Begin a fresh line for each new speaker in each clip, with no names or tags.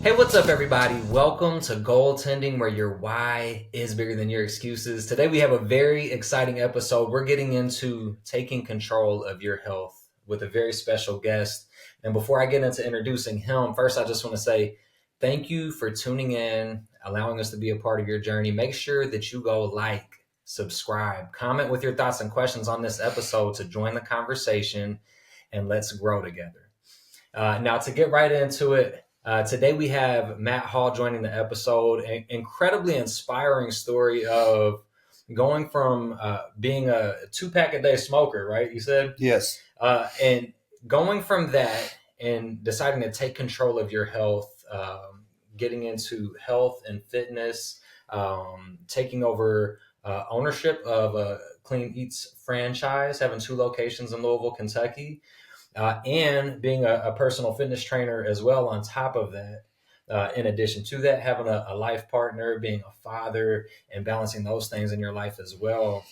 Hey, what's up, everybody? Welcome to Goaltending, where your why is bigger than your excuses. Today, we have a very exciting episode. We're getting into taking control of your health with a very special guest. And before I get into introducing him, first, I just want to say thank you for tuning in, allowing us to be a part of your journey. Make sure that you go like, subscribe, comment with your thoughts and questions on this episode to join the conversation, and let's grow together. Now, to get right into it, today we have Matt Hall joining the episode. An incredibly inspiring story of going from being a 2-pack a day smoker, right? You said?
Yes.
And going from that and deciding to take control of your health, getting into health and fitness, taking over ownership of a Clean Eats franchise, having 2 locations in Louisville, Kentucky. And being a personal fitness trainer as well on top of that. In addition to that, having a life partner, being a father, and balancing those things in your life as well.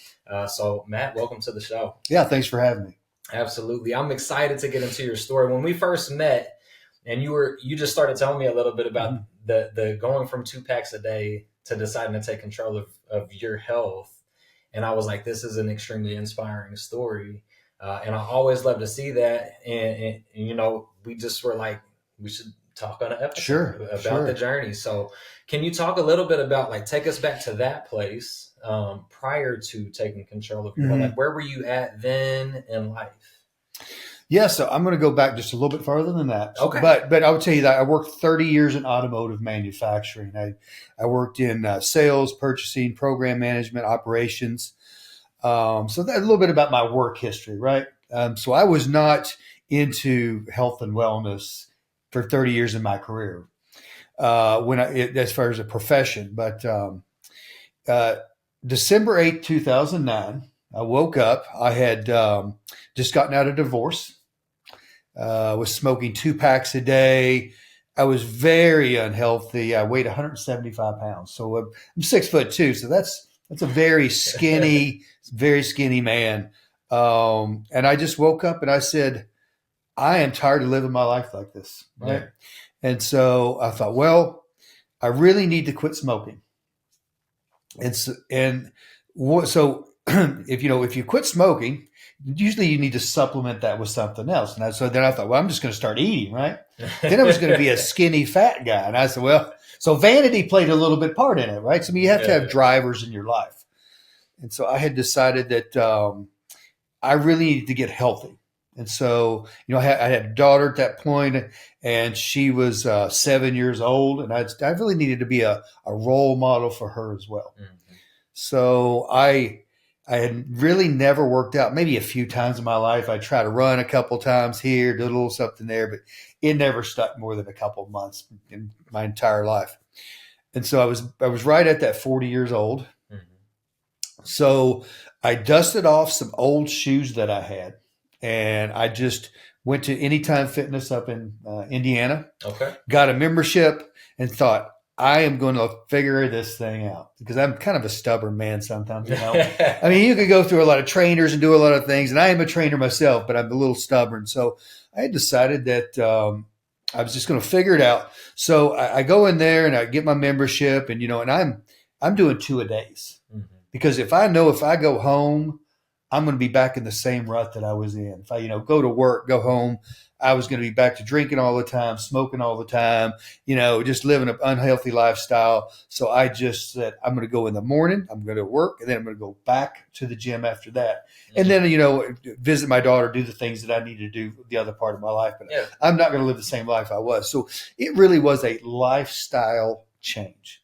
So, Matt, welcome to the show.
Yeah, thanks for having me.
Absolutely. I'm excited to get into your story. When we first met, and you just started telling me a little bit about the going from 2 packs a day to deciding to take control of your health. And I was like, this is an extremely inspiring story. And I always love to see that. And we just were like, we should talk on an episode about the journey. So can you talk a little bit about, take us back to that place prior to taking control of your health? Like, where were you at then in life?
Yeah, so I'm going to go back just a little bit farther than that.
Okay.
But I would tell you that I worked 30 years in automotive manufacturing. I worked in sales, purchasing, program management, operations. So that's a little bit about my work history, right? So I was not into health and wellness for 30 years in my career as far as a profession. But December 8th, 2009, I woke up. I had just gotten out of divorce. Was smoking 2 packs a day. I was very unhealthy. I weighed 175 pounds. So I'm 6'2". So that's a very skinny man. And I just woke up and I said, I am tired of living my life like this. Right. Yeah. And so I thought, well, I really need to quit smoking. So if you quit smoking, usually you need to supplement that with something else. And so then I thought, well, I'm just going to start eating, right? Then I was going to be a skinny fat guy. And I said, well, so vanity played a little bit part in it, right? So you have to have drivers in your life. And so I had decided that I really needed to get healthy. And so, I had a daughter at that point, and she was 7 years old, and I really needed to be a role model for her as well. Mm-hmm. So I had really never worked out. Maybe a few times in my life, I tried to run a couple times here, do a little something there, but it never stuck more than a couple of months in my entire life. And so I was right at that 40 years old. Mm-hmm. So I dusted off some old shoes that I had, and I just went to Anytime Fitness up in Indiana.
Okay.
Got a membership and thought, I am going to figure this thing out, because I'm kind of a stubborn man sometimes, I mean, you could go through a lot of trainers and do a lot of things, and I am a trainer myself, but I'm a little stubborn. So I had decided that I was just going to figure it out. So I go in there and I get my membership, and and I'm doing 2 a days, because if I go home, I'm going to be back in the same rut that I was in. If I go to work, go home, I was going to be back to drinking all the time, smoking all the time, just living an unhealthy lifestyle. So I just said, I'm going to go in the morning, I'm going to work, and then I'm going to go back to the gym after that. Mm-hmm. And then, visit my daughter, do the things that I need to do the other part of my life. But I'm not going to live the same life I was. So it really was a lifestyle change,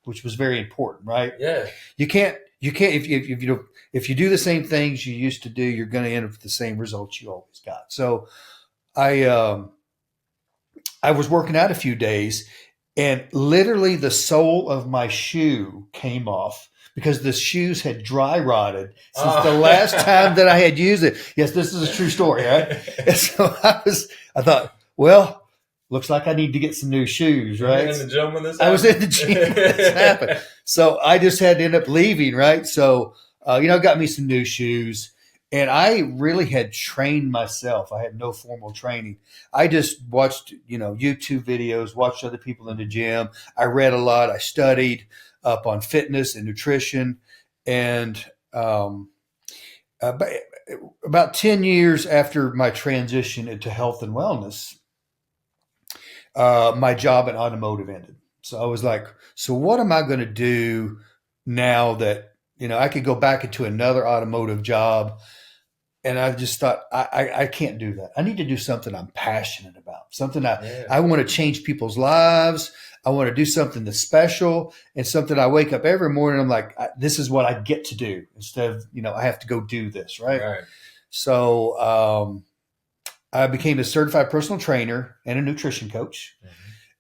which was very important, right?
Yeah.
You can't, if you do the same things you used to do, you're going to end up with the same results you always got. So I was working out a few days, and literally the sole of my shoe came off because the shoes had dry rotted since the last time that I had used it. Yes, this is a true story, right? And so I thought, well, looks like I need to get some new shoes, right?
You were in the gym when this happened?
I was in the gym when this happened. So I just had to end up leaving, right? So, got me some new shoes. And I really had trained myself. I had no formal training. I just watched, YouTube videos, watched other people in the gym. I read a lot. I studied up on fitness and nutrition. And but about 10 years after my transition into health and wellness, my job at automotive ended. So I was like, so what am I going to do now that, I could go back into another automotive job? And I just thought, I can't do that. I need to do something I'm passionate about, something
Yeah.
I want to change people's lives. I want to do something that's special and something I wake up every morning. I'm like, this is what I get to do instead of, I have to go do this. Right.
Right.
So I became a certified personal trainer and a nutrition coach.
Mm-hmm.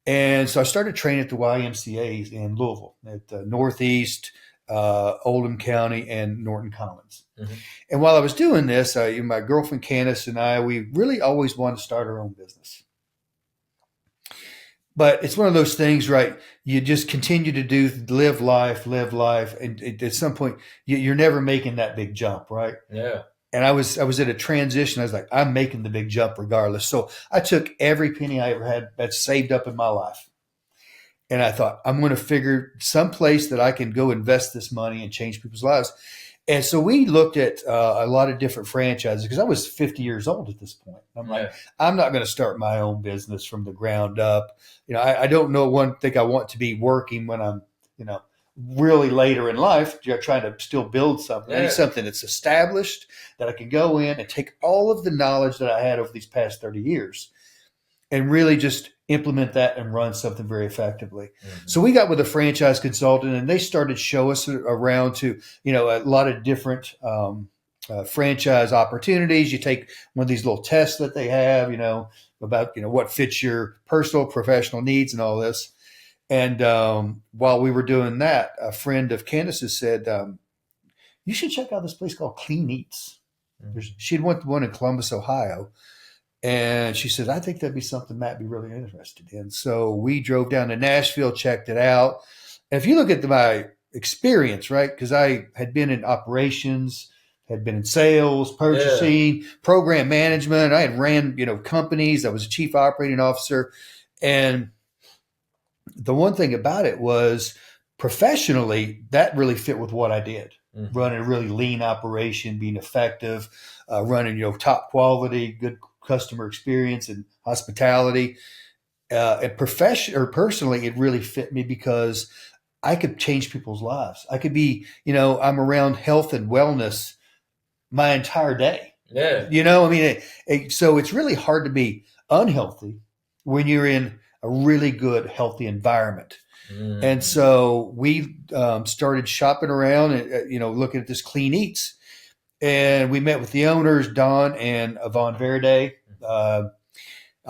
And so I started training at the YMCA in Louisville, at Northeast, Oldham County, and Norton Commons.
Mm-hmm.
And while I was doing this, my girlfriend Candace and I, we really always wanted to start our own business. But it's one of those things, right? You just continue to live life, and at some point, you're never making that big jump, right?
Yeah.
And I was at a transition. I was like, I'm making the big jump regardless. So I took every penny I ever had that's saved up in my life. And I thought, I'm going to figure some place that I can go invest this money and change people's lives. And so we looked at a lot of different franchises because I was 50 years old at this point. I'm like, I'm not going to start my own business from the ground up. I don't think I want to be working when I'm, really later in life, trying to still build something. I need something that's established that I can go in and take all of the knowledge that I had over these past 30 years and really just implement that and run something very effectively. Mm-hmm. So we got with a franchise consultant and they started to show us around to, a lot of different franchise opportunities. You take one of these little tests that they have, about, what fits your personal, professional needs and all this. And while we were doing that, a friend of Candace's said, you should check out this place called Clean Eats. Mm-hmm. She'd went to one in Columbus, Ohio. And she said, I think that'd be something Matt would be really interested in. So we drove down to Nashville, checked it out. And if you look at my experience, right, because I had been in operations, had been in sales, purchasing, program management. I had ran, companies. I was a chief operating officer. And the one thing about it was professionally, that really fit with what I did. Mm-hmm. Running a really lean operation, being effective, running, top quality, good customer experience and hospitality. And personally, it really fit me because I could change people's lives. I could be, I'm around health and wellness my entire day.
Yeah.
So it's really hard to be unhealthy when you're in a really good, healthy environment. Mm. And so we started shopping around and, looking at this Clean Eats. And we met with the owners, Don and Yvonne Verde. I'll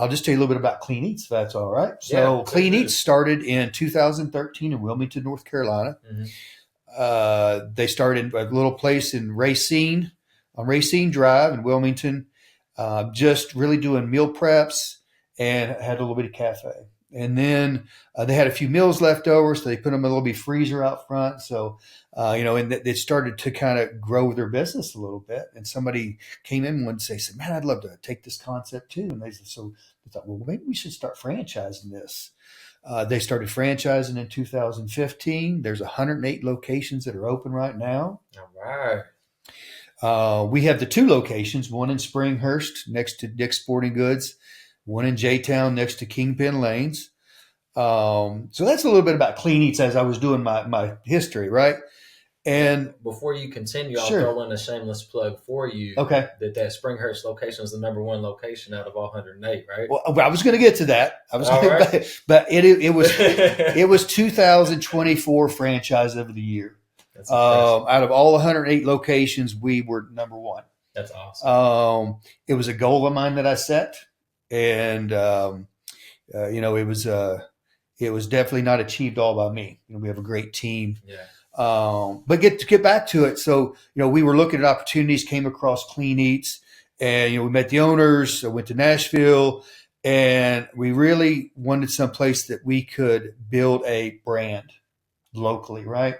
just tell you a little bit about Clean Eats, if that's all right. So Clean Eats started in 2013 in Wilmington, North Carolina. Mm-hmm. They started a little place in Racine, on Racine Drive in Wilmington, just really doing meal preps and had a little bit of cafe. And then they had a few meals left over, so they put them in a little bit freezer out front. So, and they started to kind of grow their business a little bit. And somebody came in one day and said, man, I'd love to take this concept too. And they thought, well, maybe we should start franchising this. They started franchising in 2015. There's 108 locations that are open right now.
All right.
We have the 2 locations, one in Springhurst next to Dick's Sporting Goods, one in J-Town next to Kingpin Lanes. So that's a little bit about Clean Eats as I was doing my history, right? And
before you continue, I'll
sure.
throw in a shameless plug for you.
Okay.
That Springhurst location is the number 1 location out of all 108, right?
Well, I was going to get to that. But it was 2024 franchise of the year. That's out of all 108 locations, we were number 1.
That's awesome.
It was a goal of mine that I set. And, it was definitely not achieved all by me. We have a great team.
Yeah.
But to get back to it. So, we were looking at opportunities, came across Clean Eats and, we met the owners. I went to Nashville and we really wanted someplace that we could build a brand locally. Right.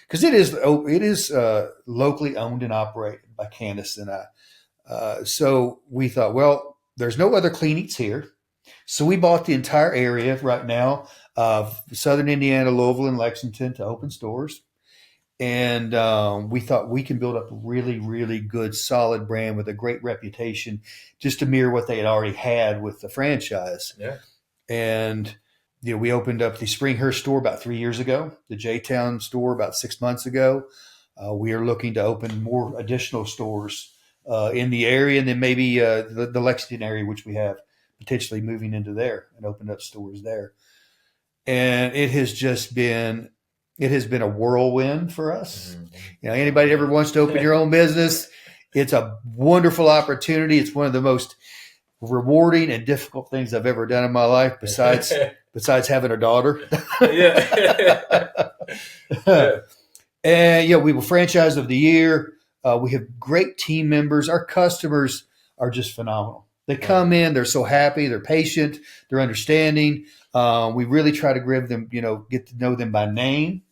Because it is locally owned and operated. by Candace and I. So we thought, well, there's no other Clean Eats here. So we bought the entire area right now of Southern Indiana, Louisville, and Lexington to open stores. And we thought we can build up a really, really good, solid brand with a great reputation, just to mirror what they had already had with the franchise.
Yeah.
And we opened up the Springhurst store about 3 years ago, the J-Town store about 6 months ago. We are looking to open more additional stores in the area, and then maybe the Lexington area, which we have potentially moving into there and open up stores there. And it has been a whirlwind for us.
Mm-hmm.
Anybody that ever wants to open your own business, it's a wonderful opportunity. It's one of the most rewarding and difficult things I've ever done in my life, besides having a daughter.
Yeah.
And we were franchise of the year. We have great team members. Our customers are just phenomenal. They come in, they're so happy, they're patient, they're understanding. We really try to give them, get to know them by name,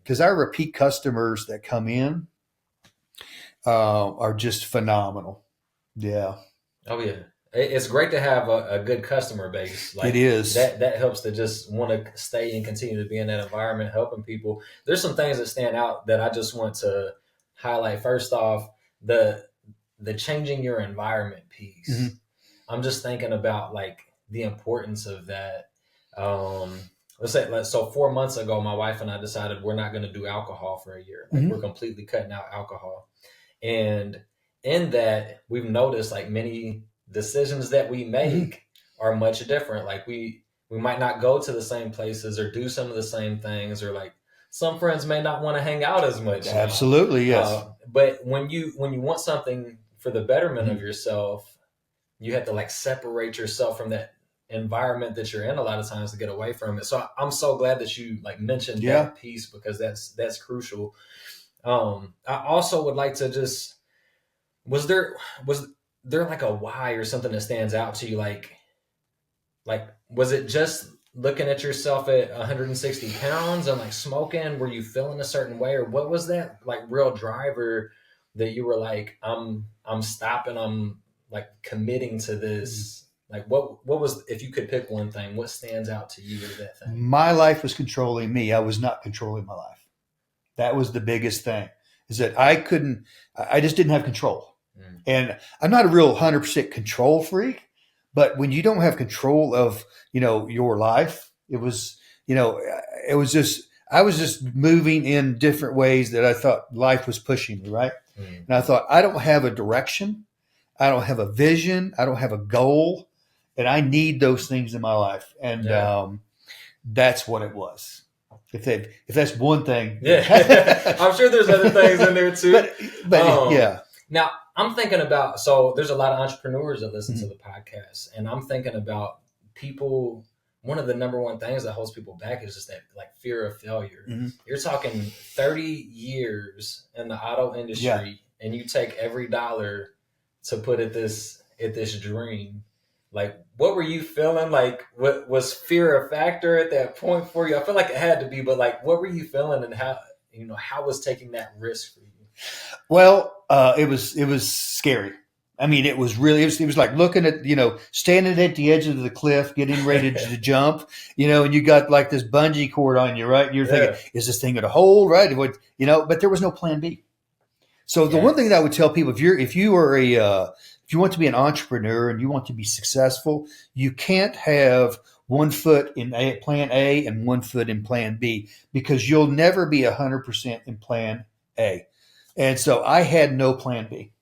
because our repeat customers that come in are just phenomenal. Yeah.
Oh yeah. It's great to have a good customer base.
It is.
That helps to just want to stay and continue to be in that environment, helping people. There's some things that stand out that I just want to highlight. First off, the changing your environment piece.
Mm-hmm.
I'm just thinking about the importance of that. Let's say, so 4 months ago, my wife and I decided we're not going to do alcohol for a year.
Mm-hmm.
We're completely cutting out alcohol. And in that, we've noticed many decisions that we make are much different. We might not go to the same places or do some of the same things, or some friends may not want to hang out as much.
Absolutely, yes.
But when you want something for the betterment of yourself, you have to separate yourself from that environment that you're in a lot of times to get away from it. So I'm so glad that you mentioned that piece, because that's crucial. I also would like to just, was there a why or something that stands out to you? Was it just looking at yourself at 160 pounds and smoking? Were you feeling a certain way, or what was that real driver that you were I'm stopping, I'm committing to this? What was, if you could pick one thing, what stands out to you as that thing?
My life was controlling me. I was not controlling my life. That was the biggest thing, is that I just didn't have control. And I'm not a real 100% control freak, but when you don't have control of, your life, I was just moving in different ways that I thought life was pushing me. Right. And I thought, I don't have a direction. I don't have a vision. I don't have a goal, and I need those things in my life. And that's what it was. If that's one thing.
Yeah. I'm sure there's other things in there too.
But yeah.
Now I'm thinking about, so there's a lot of entrepreneurs that listen to the podcast, and I'm thinking about people. One of the number one things that holds people back is just that fear of failure. Mm-hmm. You're talking 30 years in the auto industry, and you take every dollar to put at this dream. What were you feeling? What was fear a factor at that point for you? I feel like it had to be, but what were you feeling, and how was taking that risk for you?
Well, it was scary. I mean, it was like looking at, standing at the edge of the cliff, getting ready to jump, and you got this bungee cord on you, right? You're thinking, is this thing going to hold, right? But there was no plan B. So the one thing that I would tell people, if you want to be an entrepreneur and you want to be successful, you can't have one foot in plan A and one foot in plan B, because you'll never be 100% in plan A. And so I had no plan B.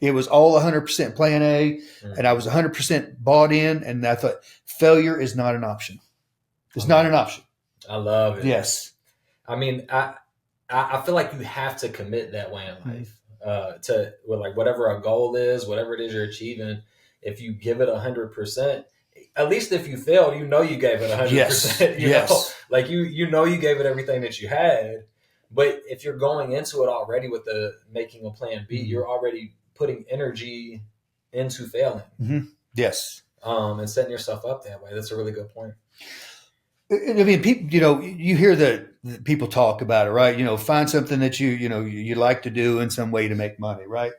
It was all 100% plan A, and I was 100% bought in, and I thought failure is not an option. It's not an option.
I love it.
Yes.
I mean, I feel like you have to commit that way in life. To whatever a goal is, whatever it is you're achieving, if you give it 100%, at least if you failed, you gave it 100%.
Yes.
You gave it everything that you had. But if you're going into it already with making a plan B, you're already putting energy into failing.
Mm-hmm. Yes.
And setting yourself up that way. That's a really good point.
I mean, people, you hear the people talk about it, right? Find something that you like to do in some way to make money, right?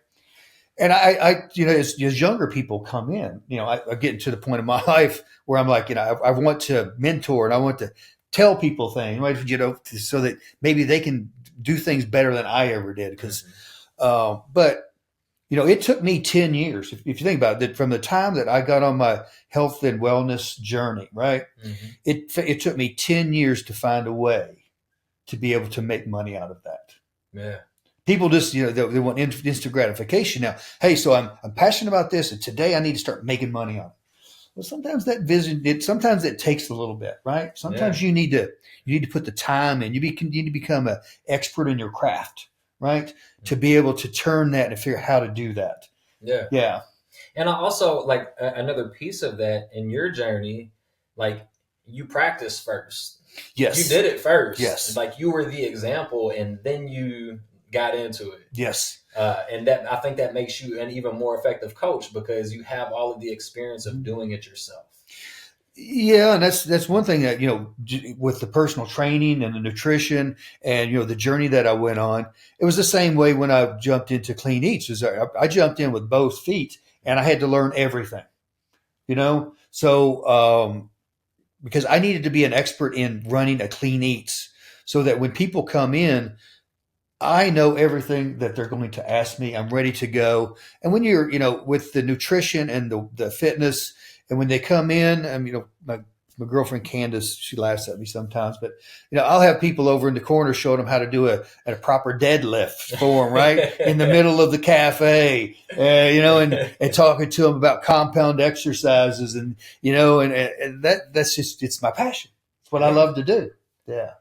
And as younger people come in, I get to the point of my life where I'm like, I want to mentor and I want to tell people things, right? So that maybe they can do things better than I ever did. Because,
Mm-hmm.
but it took me 10 years, if you think about it, from the time that I got on my health and wellness journey, right?
Mm-hmm.
It took me 10 years to find a way to be able to make money out of that.
Yeah.
People just, they want instant gratification now. Hey, so I'm passionate about this, and today I need to start making money on it. Well, sometimes that vision, sometimes it takes a little bit, right?
Yeah.
Sometimes you need to put the time in. You need to become an expert in your craft, right? To
Mm-hmm.
be able to turn that and figure out how to do that.
Yeah.
Yeah.
And I also like another piece of that in your journey, like you practice first. You
Yes.
did it first.
Yes.
Like you were the example, and then you got into it.
Yes.
And that I think that makes you an even more effective coach because you have all of the experience of doing it yourself.
Yeah, and that's one thing that with the personal training and the nutrition and the journey that I went on, it was the same way when I jumped into clean eats. I jumped in with both feet, and I had to learn everything. So because I needed to be an expert in running a clean eats, so that when people come in, I know everything that they're going to ask me. I'm ready to go. And when you're, with the nutrition and the fitness, and when they come in, my girlfriend Candace, she laughs at me sometimes, but I'll have people over in the corner showing them how to do a proper deadlift for them, right in the middle of the cafe, and talking to them about compound exercises, and that's just it's my passion. It's what I
Yeah.
love to do. Yeah.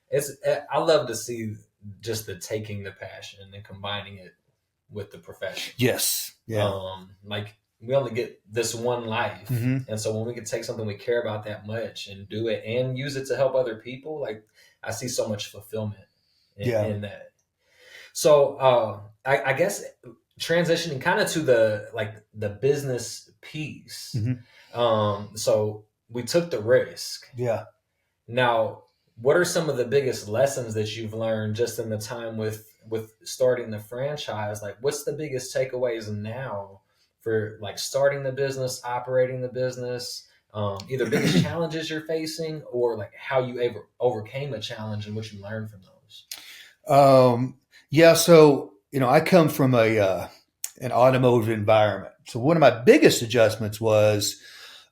It's I love to see just the taking the passion and combining it with the profession.
Yes. Yeah.
Like we only get this one life,
Hmm.
and so when we can take something we care about that much and do it and use it to help other people, like I see so much fulfillment
Yeah.
in that. So I guess transitioning kind of to the business piece.
Hmm.
So we took the risk.
Yeah.
Now, what are some of the biggest lessons that you've learned just in the time with starting the franchise? Like, what's the biggest takeaways now for like starting the business, operating the business? Either biggest challenges you're facing, or like how you ever overcame a challenge and what you learned from those.
Yeah. So, I come from an automotive environment. So one of my biggest adjustments was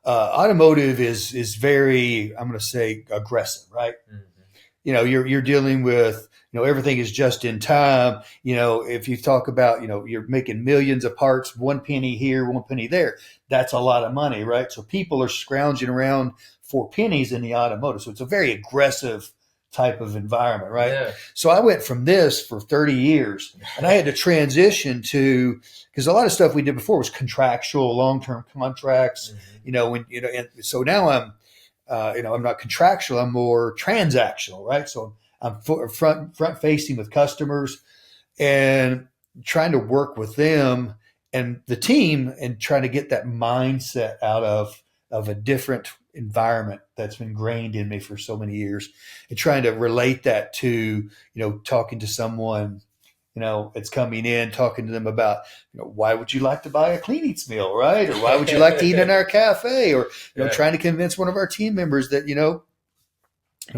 automotive is very, I'm going to say, aggressive, right?
Mm-hmm.
You're dealing with, everything is just in time. If you talk about, you're making millions of parts, one penny here, one penny there, that's a lot of money, right? So people are scrounging around for pennies in the automotive. So it's a very aggressive type of environment, right?
Yeah.
So I went from this for 30 years, and I had to transition to, because a lot of stuff we did before was contractual, long-term contracts,
Mm-hmm.
and so now I'm not contractual. I'm more transactional, right? So I'm front facing with customers and trying to work with them and the team and trying to get that mindset out of a different environment that's been ingrained in me for so many years, and trying to relate that to talking to someone it's coming in, talking to them about, why would you like to buy a Clean Eats meal, right? Or why would you like to eat in our cafe? Or,
Yeah.
trying to convince one of our team members that,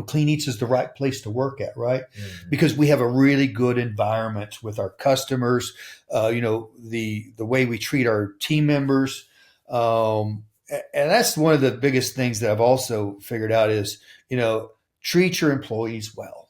Clean Eats is the right place to work at, right?
Mm-hmm.
Because we have a really good environment with our customers, the way we treat our team members. And that's one of the biggest things that I've also figured out is, treat your employees well.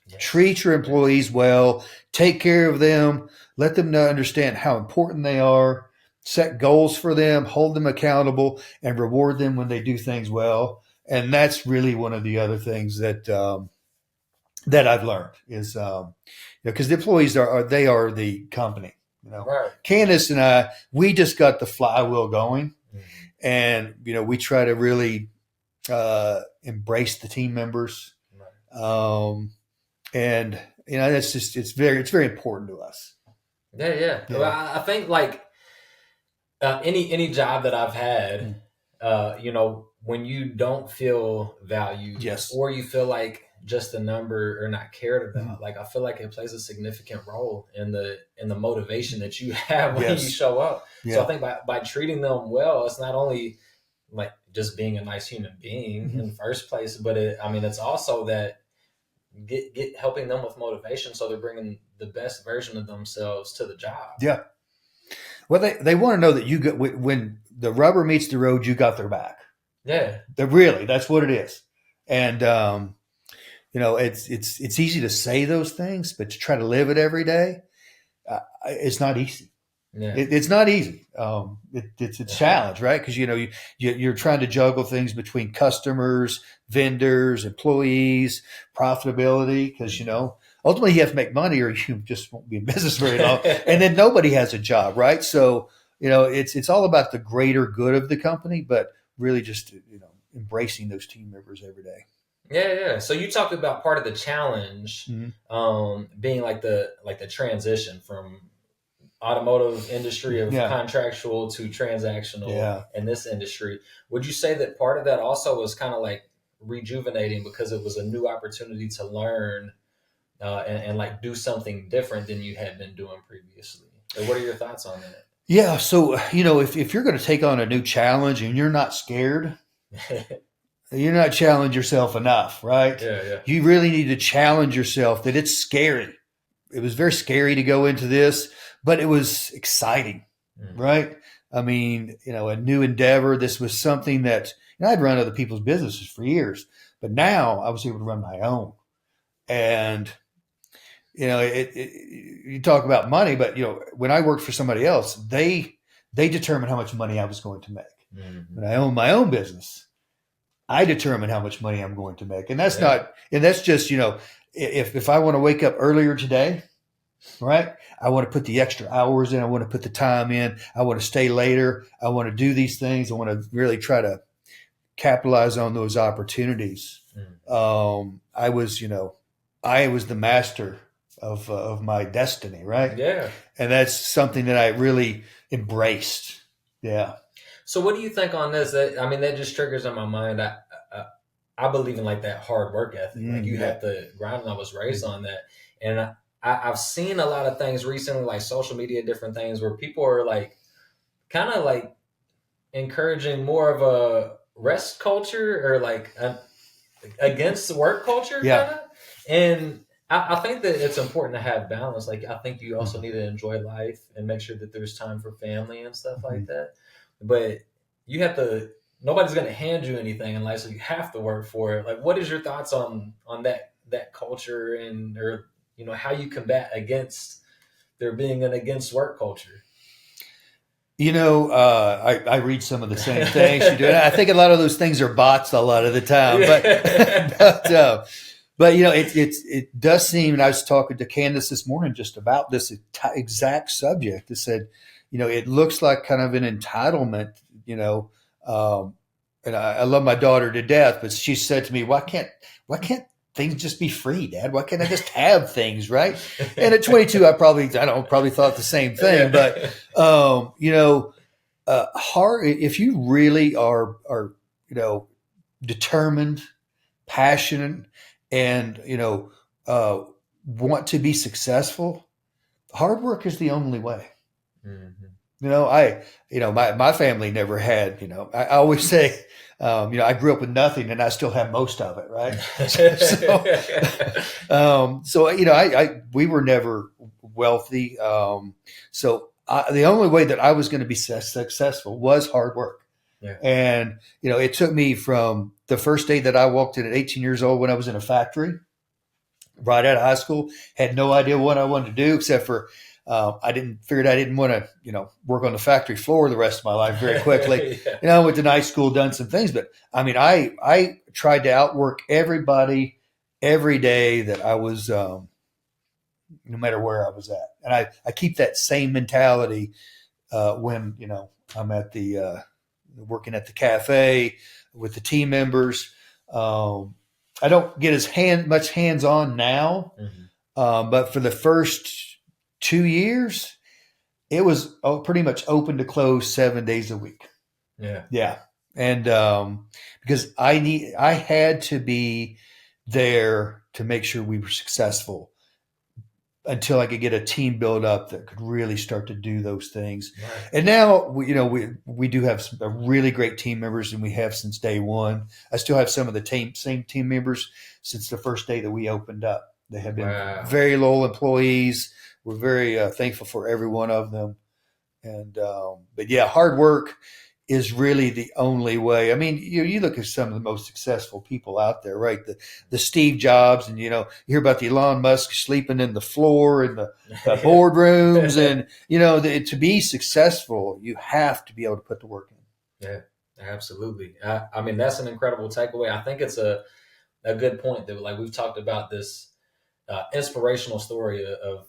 Yes.
Treat your employees well, take care of them, let them understand how important they are, set goals for them, hold them accountable, and reward them when they do things well. And that's really one of the other things that I've learned is, because the employees they are the company.
Right.
Candace and I, we just got the flywheel going,
Mm-hmm.
and we try to really embrace the team members.
Right.
And that's just it's very important to us.
Yeah, yeah. Well,
Yeah.
I think like any job that I've had,
Mm.
you know, when you don't feel valued
Yes.
or you feel like just a number or not cared
Mhm.
about, like I feel like it plays a significant role in the motivation that you have when you
Yes.
show up. So I
Yeah.
think by treating them well, it's not only like just being a nice human being
Mhm.
in the first place, but I mean, it's also that get helping them with motivation so they're bringing the best version of themselves to the job.
Yeah. Well, they want to know that you got when the rubber meets the road, you got their back.
Yeah.
Really, that's what it is. And it's easy to say those things, but to try to live it every day, it's not easy.
Yeah.
It's not easy. It's a challenge, right? Because you're trying to juggle things between customers, vendors, employees, profitability. Because ultimately you have to make money, or you just won't be in business very long. And then nobody has a job, right? So it's all about the greater good of the company, but really just embracing those team members every day.
Yeah, yeah. So you talked about part of the challenge
Mm-hmm.
being like the transition from automotive industry of
Yeah,
contractual to transactional
yeah.
in this industry. Would you say that part of that also was kind of like rejuvenating because it was a new opportunity to learn and like do something different than you had been doing previously? Or what are your thoughts on
Yeah. So, if you're going to take on a new challenge and you're not scared,
that?
you're not challenge yourself enough, right?
Yeah, yeah.
You really need to challenge yourself that it's scary. It was very scary to go into this, but it was exciting,
Mm.
right? I mean, a new endeavor. This was something that I'd run other people's businesses for years, but now I was able to run my own. And you talk about money, but when I worked for somebody else, they determined how much money I was going to make.
Hmm.
When I own my own business, I determine how much money I'm going to make, and
Yeah.
that's just if I want to wake up earlier today, right? I want to put the extra hours in. I want to put the time in. I want to stay later. I want to do these things. I want to really try to capitalize on those opportunities.
Mm.
I was the master of my destiny, right?
Yeah.
And that's something that I really embraced. Yeah.
So what do you think on this? That I mean, that just triggers in my mind. I, I believe in like that hard work ethic. Like you
Yeah.
have to grind. And I was raised on that, and I've seen a lot of things recently, like social media, different things where people are like kind of like encouraging more of a rest culture or like against the work culture, kind
Yeah.
of. And I think that it's important to have balance. Like I think you also
Mhm.
need to enjoy life and make sure that there's time for family and stuff like
Mhm.
that. But you have to. Nobody's going to hand you anything in life, so you have to work for it. Like, what is your thoughts on that culture and or how you combat against there being an against work culture?
I read some of the same things you do. And I think a lot of those things are bots a lot of the time, but but it does seem. And I was talking to Candace this morning just about this exact subject. It said, it looks like kind of an entitlement. Um, and I love my daughter to death, but she said to me, why can't things just be free, Dad? Why can't I just have things, right? And at 22, I probably thought the same thing, but
Yeah.
hard if you really are determined, passionate, and uh, want to be successful. Hard work is the only way.
Mhm.
My family never had. I always say, I grew up with nothing, and I still have most of it, right? We were never wealthy. The only way that I was going to be successful was hard work.
Yeah.
And, it took me from the first day that I walked in at 18 years old when I was in a factory, right out of high school, had no idea what I wanted to do except for I didn't want to, work on the factory floor the rest of my life very quickly.
Yeah.
I went to night school, done some things, but I mean, I tried to outwork everybody every day that I was, no matter where I was at. And I keep that same mentality when, I'm at working at the cafe with the team members. I don't get much hands on now,
Mhm.
but for the first 2 years, it was pretty much open to close 7 days a week.
Yeah.
Yeah. And because I had to be there to make sure we were successful until I could get a team built up that could really start to do those things.
Right.
And now we do have some really great team members, and we have since day one. I still have some of the same team members since the first day that we opened up. They have been
Wow.
very loyal employees. We're very thankful for every one of them. And but yeah, hard work is really the only way. I mean, you look at some of the most successful people out there, right? The Steve Jobs, and you hear about the Elon Musk sleeping in the floor in the boardrooms, and to be successful, you have to be able to put the work in.
Yeah, absolutely. I mean, that's an incredible takeaway. I think it's a good point that, like, we've talked about this inspirational story of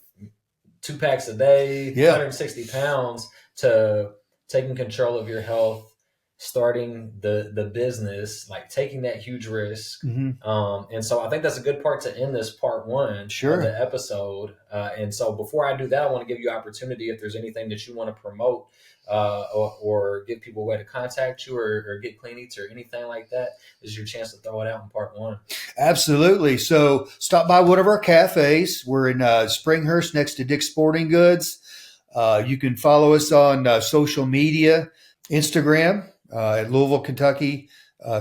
2 packs a day,
Yeah.
160 pounds, to taking control of your health, starting the business, like taking that huge risk. And so I think that's a good part to end this part one
Sure.
of the episode. And so before I do that, I want to give you opportunity if there's anything that you want to promote or give people a way to contact you or get clean eats or anything like that. This is your chance to throw it out in part one.
Absolutely. So stop by one of our cafes. We're in Springhurst next to Dick's Sporting Goods. You can follow us on social media, Instagram at Louisville, Kentucky,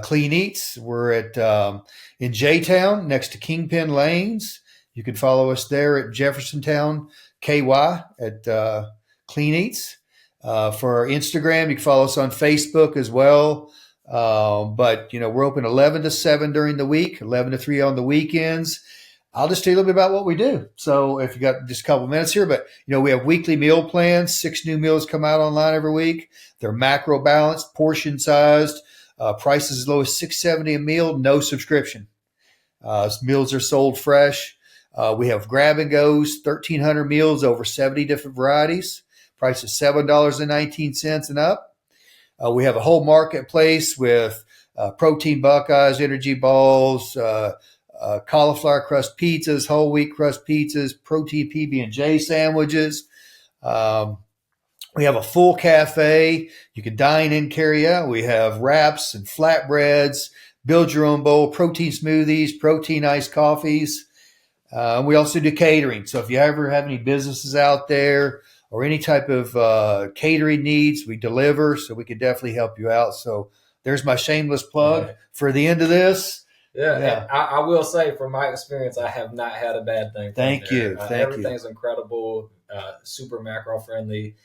Clean Eats. We're at in J-Town next to Kingpin Lanes. You can follow us there at Jeffersontown, KY at Clean Eats. For our Instagram, you can follow us on Facebook as well. But we're open 11 to 7 during the week, 11 to 3 on the weekends. I'll just tell you a little bit about what we do. So if you got just a couple of minutes here, but we have weekly meal plans. 6 new meals come out online every week. They're macro balanced, portion sized, prices as low as $6.70 a meal, no subscription. Meals are sold fresh. We have grab and goes, 1,300 meals, over 70 different varieties. Price is $7.19 and up. We have a whole marketplace with protein Buckeyes, energy balls, cauliflower crust pizzas, whole wheat crust pizzas, protein PB&J sandwiches. We have a full cafe. You can dine in, carry out. We have wraps and flatbreads, build your own bowl, protein smoothies, protein iced coffees. We also do catering. So if you ever have any businesses out there or any type of catering needs, we deliver. So we can definitely help you out. So there's my shameless plug for the end of this.
Yeah. I will say, from my experience, I have not had a bad thing.
Thank you.
Everything's incredible, super macro friendly,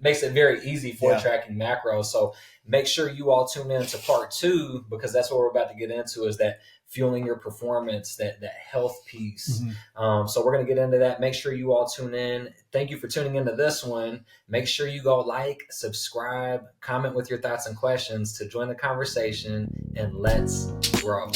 makes it very easy for tracking macros. So make sure you all tune in to part 2, because that's what we're about to get into, is that fueling your performance, that health piece. So we're going to get into that. Make sure you all tune in. Thank you for tuning into this one. Make sure you go like, subscribe, comment with your thoughts and questions to join the conversation, and let's grow.